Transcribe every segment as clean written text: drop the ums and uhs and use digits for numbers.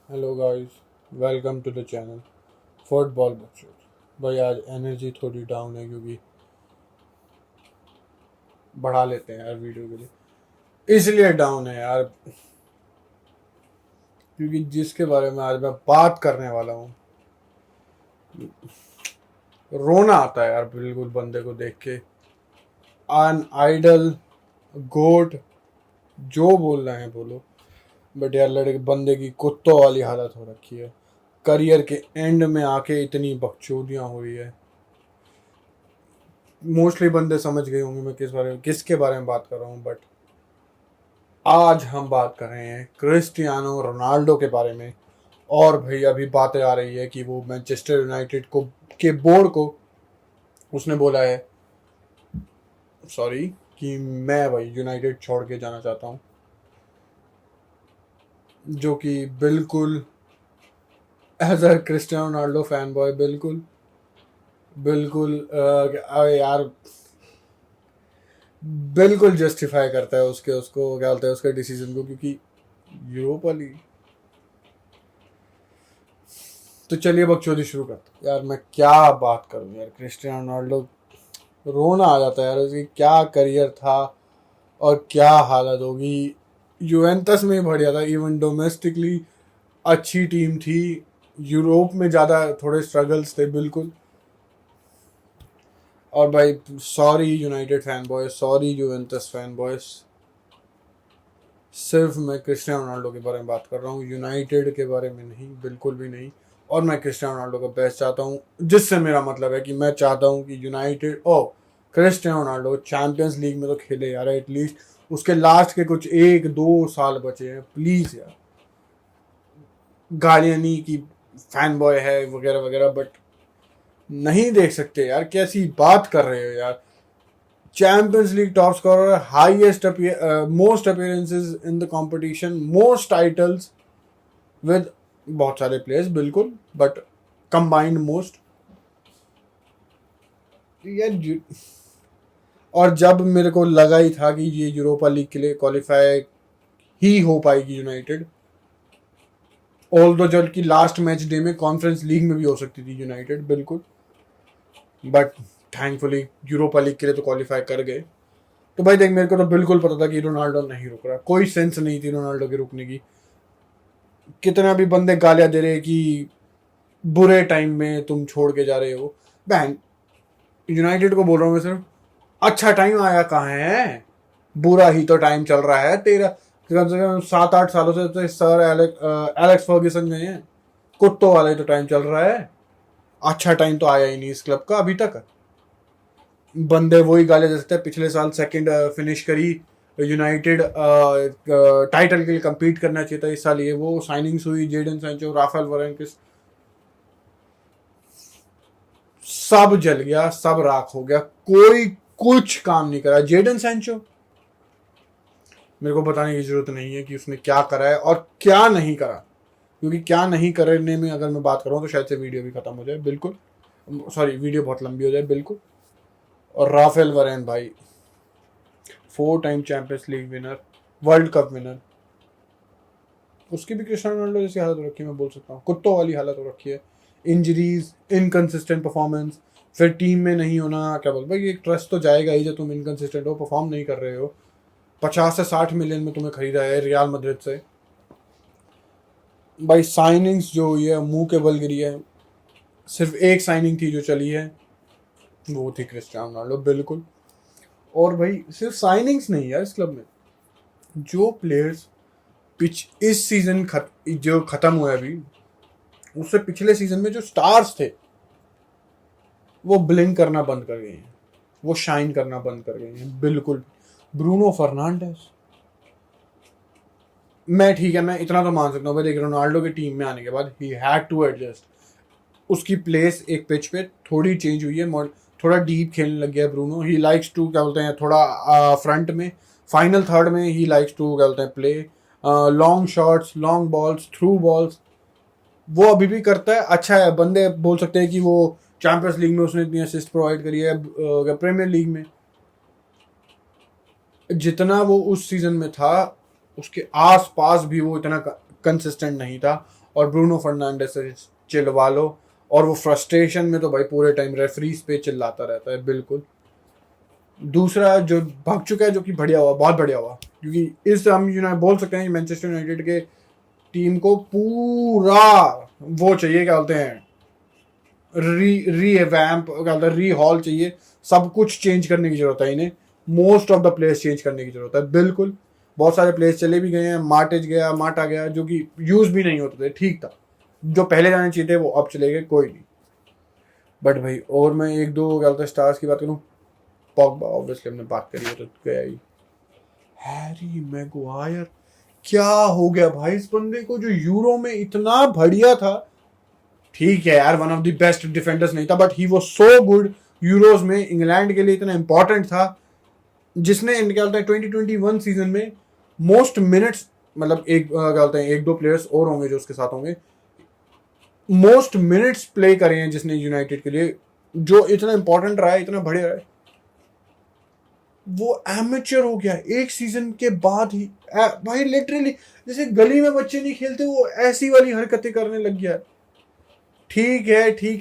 Hello guys, welcome to the channel football बच्चों। भाई आज एनर्जी थोड़ी डाउन है क्योंकि बढ़ा लेते हैं यार वीडियो के लिए, इसलिए डाउन है यार क्योंकि जिसके बारे में आज मैं बात करने वाला हूँ, रोना आता है यार बिल्कुल बंदे को देख के। अन आइडल, गोट, जो बोल रहे हैं बोलो, बट यार लड़के बंदे की कुत्तों वाली हालत हो रखी है। करियर के एंड में आके इतनी बकचोदियाँ हुई है। मोस्टली बंदे समझ गए होंगे मैं किसके बारे में बात कर रहा हूँ, बट आज हम बात कर रहे हैं क्रिस्टियानो रोनाल्डो के बारे में। और भाई अभी बातें आ रही है कि वो मैनचेस्टर यूनाइटेड को के बोर्ड को उसने बोला है, सॉरी, कि मैं भाई यूनाइटेड छोड़ के जाना चाहता हूँ, जो कि बिल्कुल as a Cristiano Ronaldo fan boy बिल्कुल बिल्कुल यार बिल्कुल जस्टिफाई करता है उसके उसको क्या बोलते हैं उसके डिसीजन को, क्योंकि यूरोपा लीग। तो चलिए बकचोदी शुरू करते हैं। यार मैं क्या बात करूं यार, क्रिस्टियानो रोनाल्डो, रोना आ जाता है यार। उसकी क्या करियर था और क्या हालत होगी। यूवेंटस में बढ़िया था, इवन डोमेस्टिकली अच्छी टीम थी। यूरोप में ज़्यादा थोड़े स्ट्रगल्स थे बिल्कुल। और भाई sorry United fan boys, sorry Juventus fan boys, सिर्फ मैं क्रिस्टियानो रोनाल्डो के बारे में बात कर रहा हूँ, यूनाइटेड के बारे में नहीं, बिल्कुल भी नहीं। और मैं क्रिस्टियानो रोनाल्डो का बेस्ट चाहता हूँ, जिससे मेरा मतलब है कि मैं चाहता हूँ कि यूनाइटेड ओ क्रिस्टियानो रोनाल्डो चैंपियंस लीग में तो खेले यार एटलीस्ट। उसके लास्ट के कुछ 1-2 साल बचे हैं, प्लीज़ यार। गालियाँ नहीं कि फैन बॉय है वगैरह वगैरह, बट नहीं देख सकते यार, कैसी बात कर रहे हो यार। Champions league top scorer, highest most appearances in the competition, most titles with बहुत सारे प्लेयर्स बिल्कुल, बट कंबाइंड मोस्ट यार। और जब मेरे को लगा ही था कि ये यूरोपा लीग के लिए क्वालिफाई ही हो पाएगी यूनाइटेड, ऑल दो जब की लास्ट मैच डे में कॉन्फ्रेंस लीग में भी हो सकती थी यूनाइटेड बिल्कुल, बट थैंकफुली यूरोपा लीग के लिए तो क्वालिफाई कर गए। तो भाई देख, मेरे को तो बिल्कुल पता था कि रोनाल्डो नहीं रुक रहा, कोई सेंस नहीं थी रोनाल्डो के रुकने की। कितना भी बंदे गालियां दे रहे कि बुरे टाइम में तुम छोड़ के जा रहे हो, बहन यूनाइटेड को बोल रहा हूँ मैं सिर्फ, अच्छा टाइम आया कहाँ है, बुरा ही तो टाइम चल रहा है तेरा। कम से कम 7-8 सालों से तो सर एलेक्स फर्ग्यूसन गए हैं, कुत्तों वाला ही तो टाइम चल रहा है। अच्छा टाइम तो आया ही नहीं इस क्लब का अभी तक। बंदे वही गालियां दे सकते हैं, पिछले साल सेकंड फिनिश करी यूनाइटेड, टाइटल के लिए compete करना चाहिए था इस साल। ये वो साइनिंग्स हुई, जेडन सैंचो, राफेल वरेनकिस, सब जल गया, सब राख हो गया, कोई कुछ काम नहीं करा। जेडन सैंचो, मेरे को बताने की जरूरत नहीं है कि उसने क्या करा है और क्या नहीं करा, क्योंकि क्या नहीं करने में अगर मैं बात करूँ तो शायद से वीडियो भी खत्म हो जाए बिल्कुल, सॉरी वीडियो बहुत लंबी हो जाए बिल्कुल। और राफेल वरेन भाई, 4 time champions league winner, world cup winner, उसकी भी क्रिस्टियानो रोनाल्डो जैसी हालत हो रखी है, मैं बोल सकता हूँ कुत्तों वाली हालत हो रखी है। इंजरीज, इनकंसिस्टेंट परफॉर्मेंस, फिर टीम में नहीं होना, क्या बोल भाई, एक ट्रस्ट तो जाएगा ही जब तुम इनकंसिस्टेंट हो, परफॉर्म नहीं कर रहे हो। 50 से 60 मिलियन में तुम्हें खरीदा है रियल मैड्रिड से। भाई साइनिंग्स जो हुई है मुंह के बल गिरी है। सिर्फ एक साइनिंग थी जो चली है, वो थी क्रिस्टियानो रोनाल्डो बिल्कुल। और भाई सिर्फ साइनिंग्स नहीं यार, इस क्लब में जो प्लेयर्स पिच इस सीजन जो खत्म हुआ है अभी, उससे पिछले सीजन में जो स्टार्स थे वो ब्लिंक करना बंद कर गए हैं, वो शाइन करना बंद कर गए हैं बिल्कुल। ब्रूनो फर्नांडेस, मैं ठीक है, मैं इतना तो मान सकता हूँ भाई, देख रोनाल्डो की टीम में आने के बाद ही हैड टू एडजस्ट। उसकी प्लेस एक पिच पे थोड़ी चेंज हुई है, थोड़ा डीप खेलने लग गया ब्रूनो। ही लाइक्स टू क्या बोलते हैं, थोड़ा फ्रंट में, फाइनल थर्ड में ही लाइक्स टू क्या बोलते हैं play long shots, long balls, through balls, वो अभी भी करता है। अच्छा है, बंदे बोल सकते हैं कि वो चैंपियंस लीग में उसने इतनी असिस्ट प्रोवाइड करी है, प्रीमियर लीग में जितना वो उस सीजन में था उसके आस पास भी वो इतना कंसिस्टेंट नहीं था। और ब्रूनो फर्नांडिस से चिल्वा लो। और वो फ्रस्ट्रेशन में तो भाई पूरे टाइम रेफरीज पे चिल्लाता रहता है। बिल्कुल। दूसरा जो भाग चुका है, जो कि बढ़िया हुआ, बहुत बढ़िया हुआ, क्योंकि इस हम बोल सकते हैं मैनचेस्टर यूनाइटेड के टीम को पूरा वो चाहिए, क्या बोलते हैं, री हॉल चाहिए। सब कुछ चेंज करने की जरूरत है इन्हें। Most of the players change करने की जरूरत है। बिल्कुल। बहुत सारे प्लेयर्स चले भी गए हैं। माटा गया जो कि यूज भी नहीं होते थे, ठीक था। जो पहले जाने चाहिए थे वो अब चले गए, कोई नहीं। बट भाई और मैं एक दो क्या बोलते हैं स्टार्स की बात करूँ, पॉग्बा ऑब्वियसली हमने बात करी है तो गया ही। हैरी मैगवायर, क्या हो गया भाई इस बंदे को, जो यूरो में इतना बढ़िया था। ठीक है यार, one of the best defenders नहीं था, but he was so good. Euros में इंग्लैंड के लिए इतना इंपॉर्टेंट था, जिसने क्या बोलते हैं 2021 सीजन में मोस्ट मिनट्स, मतलब एक क्या बोलते हैं एक दो प्लेयर्स और होंगे जो उसके साथ होंगे, मोस्ट मिनट्स प्ले करे हैं जिसने यूनाइटेड के लिए, जो इतना इंपॉर्टेंट रहा है, इतना बढ़िया रहा है। वो एमेच्योर हो गया एक सीजन के बाद ही। भाई लिटरली जैसे गली में बच्चे नहीं खेलते, वो ऐसी वाली हरकतें करने लग गया। ठीक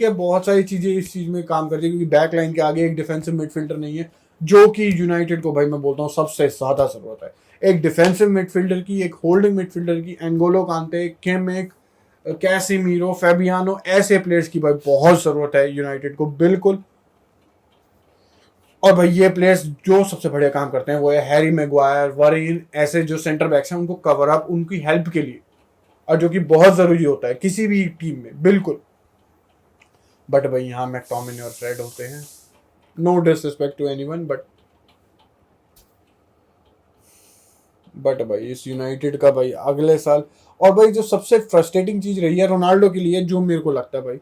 है, बहुत सारी चीजें इस चीज में काम करती है, क्योंकि बैक लाइन के आगे एक डिफेंसिव मिडफील्डर नहीं है, जो कि यूनाइटेड को भाई मैं बोलता हूँ सबसे ज्यादा जरूरत है। एक डिफेंसिव मिडफील्डर की, एक होल्डिंग मिडफील्डर की। एंगोलो कांटे, किमिक, कैसिमीरो, फैबियानो, ऐसे प्लेयर्स की भाई बहुत जरूरत है यूनाइटेड को। बिल्कुल। और भाई ये प्लेयर्स जो सबसे बढ़िया काम करते हैं वो है हैरी मैगवायर, वरीन, ऐसे जो सेंटर बैक्स हैं उनको कवर अप, उनकी हेल्प के लिए, और जो कि बहुत जरूरी होता है किसी भी टीम में। बिल्कुल। बट भाई यहाँ मैकटोमिनी और फ्रेड होते हैं। No disrespect to anyone, but भाई इस यूनाइटेड का भाई अगले साल, और भाई जो सबसे फ्रस्ट्रेटिंग चीज रही है रोनाल्डो के लिए, जो मेरे को लगता है भाई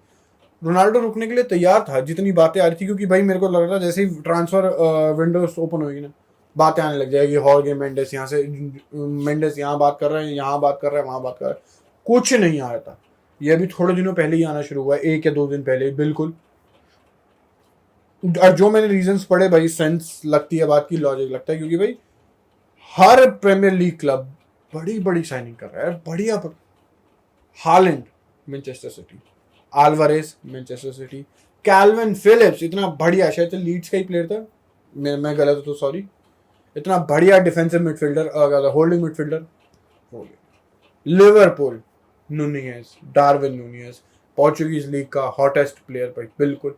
रोनाल्डो रुकने के लिए तैयार था, जितनी बातें आ रही थी, क्योंकि भाई मेरे को लग रहा था जैसे ही ट्रांसफर विंडोज ओपन होगी ना, बातें आने लग जाएगी। हॉर्गे मेंडेस यहाँ से, मेंडेस यहाँ बात कर रहे हैं, यहाँ बात कर रहे हैं, वहां बात कर रहे हैं। कुछ नहीं आ रहा था। ये अभी थोड़े दिनों पहले ही आना शुरू हुआ है, 1 या 2 दिन पहले। बिल्कुल। और जो मैंने रीजंस पढ़े भाई, सेंस लगती है बात की, लॉजिक लगता है, क्योंकि भाई हर प्रीमियर लीग क्लब बड़ी बड़ी साइनिंग कर रहा है, बढ़िया। Haaland Manchester City, Alvarez Manchester City, Kalvin Phillips इतना बढ़िया, शायद लीड्स का ही प्लेयर था, मैं गलत हूं तो सॉरी, इतना बढ़िया डिफेंसिव मिडफील्डर, होल्डिंग मिडफील्डर हो गया। Liverpool, Nunez, Darwin Nunez, Portuguese league का हॉटेस्ट प्लेयर भाई। बिल्कुल।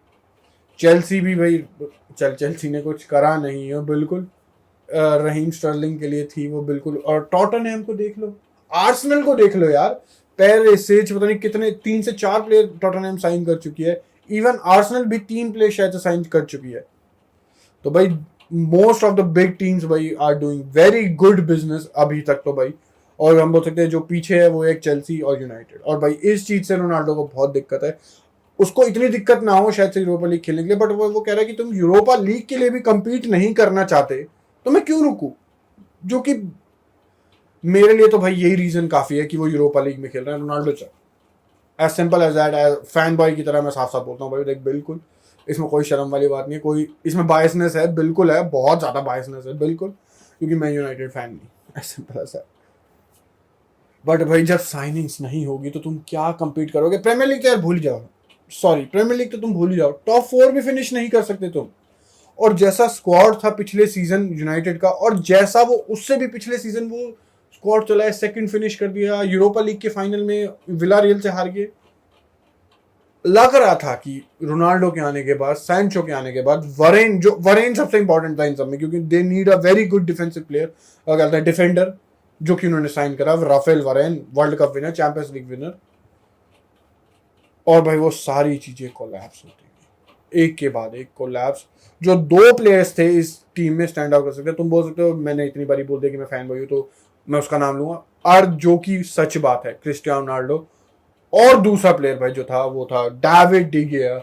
चेल्सी भी भाई, चेल्सी ने कुछ करा नहीं है। बिल्कुल। रहीम स्टर्लिंग के लिए थी वो। बिल्कुल। और टॉटनहैम को देख लो, आर्सेनल को देख लो यार, पेरिसिच, पता नहीं कितने 3 से 4 प्लेयर टॉटनहैम साइन कर चुकी है। इवन आर्सेनल भी 3 प्लेयर शायद से साइन कर चुकी है। तो भाई most of the big teams भाई are doing very good business अभी तक तो भाई। और हम बोल सकते हैं जो पीछे है वो एक चेल्सी और यूनाइटेड। और भाई इस चीज से रोनाल्डो को बहुत दिक्कत है। उसको इतनी दिक्कत ना हो शायद से यूरोपा लीग खेलने के लिए, बट वो कह रहा है कि तुम यूरोपा लीग के लिए भी compete नहीं करना चाहते तो मैं क्यों रुकूं। जो कि मेरे लिए तो भाई यही रीजन काफी है कि वो यूरोपा लीग में खेल रहे हैं। रोनाल्डो चाहे as simple as that, fan boy की तरह मैं साफ साफ बोलता हूँ भाई, देख बिल्कुल इसमें कोई शर्म वाली बात नहीं है, कोई इसमें बायसनेस है, बिल्कुल है, बहुत ज्यादा बायसनेस है, बिल्कुल, क्योंकि मैं यूनाइटेड फैन नहीं, as simple as that. But भाई जब साइनिंग्स नहीं होगी तो तुम क्या कंपीट करोगे। प्रीमियर लीग तो यार भूल जाओ, सॉरी प्रीमियर लीग तो तुम भूल ही जाओ, टॉप 4 भी फिनिश नहीं कर सकते तुम। और जैसा स्क्वाड था पिछले सीजन यूनाइटेड का, और जैसा वो उससे भी पिछले सीजन वो स्क्वाड चला है, सेकंड फिनिश कर दिया, यूरोपा लीग के फाइनल में विलारियल से हार गए। लग रहा था कि रोनाल्डो के आने के बाद, सैंचो के आने के बाद, वरेन सबसे इंपॉर्टेंट था इन सब में, क्योंकि they need a very good defensive player, कहते हैं डिफेंडर, जो कि उन्होंने साइन करा। Raphael Varane, world cup winner, champions league winner. और भाई वो सारी चीजें कोलैप्स होती गई, एक के बाद एक कोलैप्स। जो 2 प्लेयर्स थे इस टीम में स्टैंड आउट कर सकते, तुम बोल सकते हो मैंने इतनी बारी बोल दिया कि मैं फैन बॉय हूं तो मैं उसका नाम लूंगा, और जो कि सच बात है, क्रिस्टियानो रोनाल्डो। और दूसरा प्लेयर भाई जो था वो था डेविड डी गिया।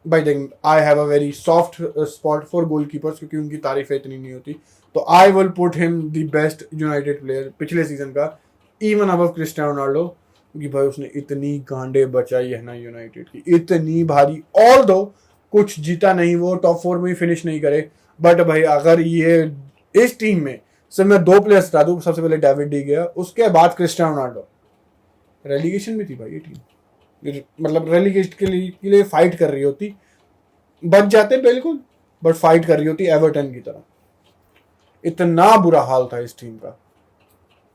भाई देख, I have a very soft spot for goalkeepers, क्योंकि उनकी तारीफें इतनी नहीं होती, तो I will put him the best United player पिछले सीजन का, इवन अबव क्रिस्टियानो रोनाल्डो, क्योंकि भाई उसने इतनी गांडे बचाई है ना यूनाइटेड की, इतनी भारी। ऑल दो कुछ जीता नहीं, वो टॉप 4 में फिनिश नहीं करे, बट भाई अगर ये इस टीम में सिर्फ मैं 2 प्लेयर्स बता दूं, सबसे पहले डेविड डी गिया, उसके बाद क्रिस्टियानो रोनाल्डो, रेलीगेशन में थी भाई ये टीम, मतलब रेलीगेशन के लिए फाइट कर रही होती, बच जाते बिल्कुल, बट फाइट कर रही होती एवर्टन की तरह। इतना बुरा हाल था इस टीम का।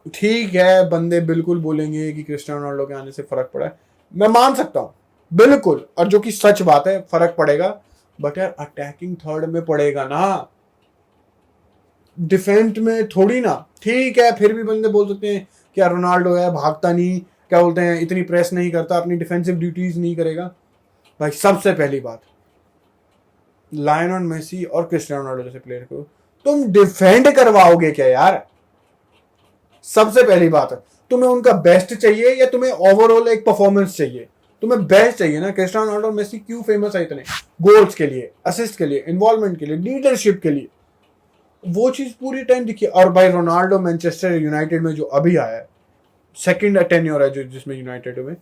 ठीक है, बंदे बिल्कुल बोलेंगे कि क्रिस्टियानो रोनाल्डो के आने से फर्क पड़ा है, मैं मान सकता हूँ बिल्कुल, और जो कि सच बात है, फर्क पड़ेगा, बट यार अटैकिंग थर्ड में पड़ेगा ना, डिफेंस में थोड़ी ना। ठीक है, फिर भी बंदे बोल सकते हैं क्या रोनाल्डो है, भागता नहीं, क्या बोलते हैं, इतनी प्रेस नहीं करता, अपनी डिफेंसिव ड्यूटीज नहीं करेगा। भाई सबसे पहली बात, लायनल मेसी और क्रिस्टियानो रोनाल्डो जैसे प्लेयर को तुम डिफेंड करवाओगे क्या यार? सबसे पहली बात है, तुम्हें उनका बेस्ट चाहिए या तुम्हें ओवरऑल एक परफॉर्मेंस चाहिए? तुम्हें बेस्ट चाहिए ना। क्रिस्टियानो रोनाल्डो मेसी क्यों फेमस है इतने? गोल्स के लिए, असिस्ट के लिए, इन्वॉल्वमेंट के लिए, लीडरशिप के लिए, वो चीज पूरी टाइम दिखी। और भाई रोनाल्डो मैनचेस्टर यूनाइटेड में जो अभी आया है, सेकंड टेन्योर है जो जिसमें यूनाइटेड में,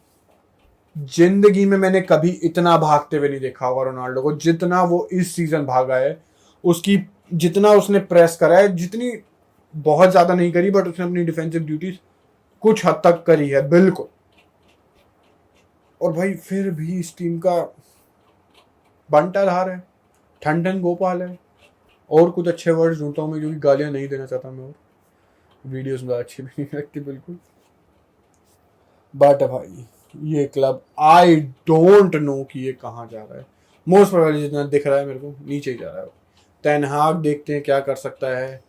जिंदगी में मैंने कभी इतना भागते हुए नहीं देखा होगा रोनाल्डो को जितना वो इस सीजन भागा है। उसकी जितना उसने प्रेस करा है, जितनी बहुत ज्यादा नहीं करी, बट उसने अपनी डिफेंसिव ड्यूटीज कुछ हद तक करी है बिल्कुल। और भाई फिर भी इस टीम का बंटाधार है, ठंडन गोपाल है, और कुछ अच्छे वर्ड्स ढूंढता हूँ मैं, क्योंकि गालियां नहीं देना चाहता मैं, और वीडियोस में अच्छी भी नहीं लगती बिल्कुल। बट भाई ये क्लब, आई डोंट नो कि ये कहाँ जा रहा है। मोस्ट प्रोबेबली जितना दिख रहा है मेरे को नीचे ही जा रहा है। टेन हाग देखते हैं क्या कर सकता है।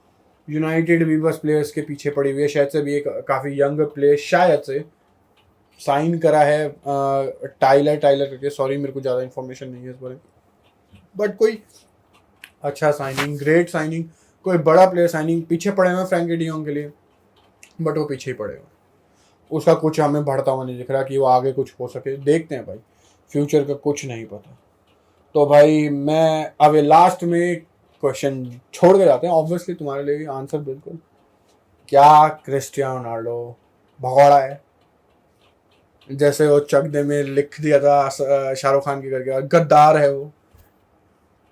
यूनाइटेड भी बस प्लेयर्स के पीछे पड़ी हुई है, शायद से भी एक काफ़ी यंग प्लेयर शायद से साइन करा है टाइलर करके, सॉरी मेरे को ज़्यादा इन्फॉर्मेशन नहीं है इस बारे में, बट कोई अच्छा साइनिंग, ग्रेट साइनिंग, कोई बड़ा प्लेयर साइनिंग पीछे पड़े हुए फ्रैंकी डी जॉन्ग के लिए, बट वो पीछे ही पड़े हुए। उसका कुछ हमें बढ़ता हुआ नहीं दिख रहा कि वो आगे कुछ हो सके। देखते हैं भाई, फ्यूचर का कुछ नहीं पता। तो भाई मैं अब लास्ट में क्वेश्चन छोड़ के जाते हैं, ऑब्वियसली तुम्हारे लिए आंसर बिल्कुल, क्या क्रिस्टियानो रोनाल्डो भगोड़ा है जैसे वो चक दे में लिख दिया था शाहरुख खान की करके, गद्दार है वो?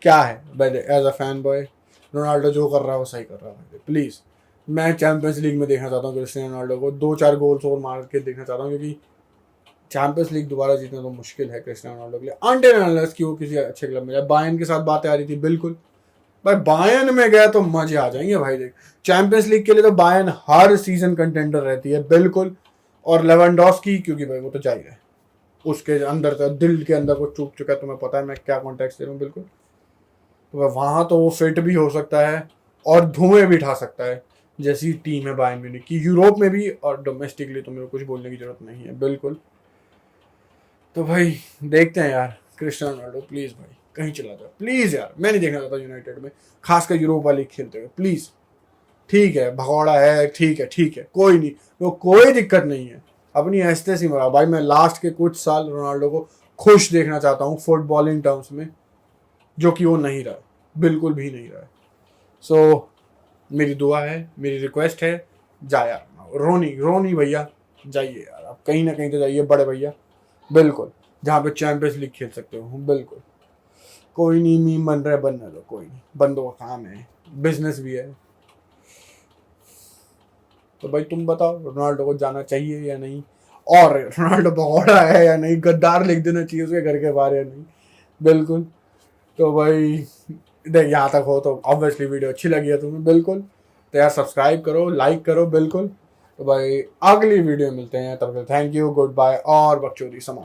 क्या है as a fan boy? Ronaldo जो कर रहा है वो सही कर रहा है। प्लीज़, मैं चैंपियंस लीग में देखना चाहता हूँ क्रिस्टियानो रोनाल्डो को 2-4 गोल्स और मार के देखना चाहता हूँ, क्योंकि चैंपियंस लीग दोबारा जीतना तो मुश्किल है क्रिस्टियानो रोनाल्डो के लिए, अनटिल अनलेस कि वो किसी अच्छे क्लब में जाए। बायर्न के साथ बातें आ रही थी बिल्कुल, भाई बायर्न में गया तो मजे आ जाएंगे भाई। देख, चैंपियंस लीग के लिए तो बायर्न हर सीजन कंटेंडर रहती है बिल्कुल। और लेवेंडोस्की, क्योंकि भाई वो तो जाएगा, उसके अंदर तो दिल के अंदर कुछ चूक चुका है, तुम्हें पता है मैं क्या कॉन्टेक्स्ट दे रहा हूँ बिल्कुल। तो वहाँ तो वो फिट भी हो सकता है और धुएं भी उठा सकता है, जैसी टीम है बायर्न म्यूनिख की, यूरोप में भी और डोमेस्टिकली तो मेरे को कुछ बोलने की जरूरत नहीं है बिल्कुल। तो भाई देखते हैं यार, क्रिस्टियानो रोनाल्डो प्लीज़ भाई कहीं चला जाए प्लीज़ यार, मैं नहीं देखना चाहता यूनाइटेड में, खासकर यूरोपा लीग खेलते हुए प्लीज़। ठीक है भगौड़ा है, ठीक है, कोई नहीं, वो कोई दिक्कत नहीं है, अपनी हंसते सी मरा भाई। मैं लास्ट के कुछ साल रोनाल्डो को खुश देखना चाहता हूँ फुटबॉलिंग टर्म्स में, जो कि वो नहीं रहा, बिल्कुल भी नहीं रहा है। सो मेरी दुआ है, मेरी रिक्वेस्ट है, जा यार रोनी भैया, जाइए यार आप कहीं ना कहीं तो जाइए बड़े भैया बिल्कुल, जहाँ पे चैंपियंस लीग खेल सकते हो बिल्कुल। कोई नहीं, मीम बन रहा है, बनने दो, कोई नहीं, बंदों का काम है, बिजनेस भी है। तो भाई तुम बताओ, रोनाल्डो को जाना चाहिए या नहीं, और रोनाल्डो भगोड़ा है या नहीं, गद्दार लिख देना चाहिए उसके घर के बाहर या नहीं बिल्कुल। तो भाई देख, यहाँ तक हो तो ऑब्वियसली वीडियो अच्छी लगी है तुम्हें बिल्कुल, तो यार सब्सक्राइब करो, लाइक करो बिल्कुल। तो भाई अगली वीडियो मिलते हैं, तब तक थैंक यू, गुड बाय और बकचोदी समाप्त।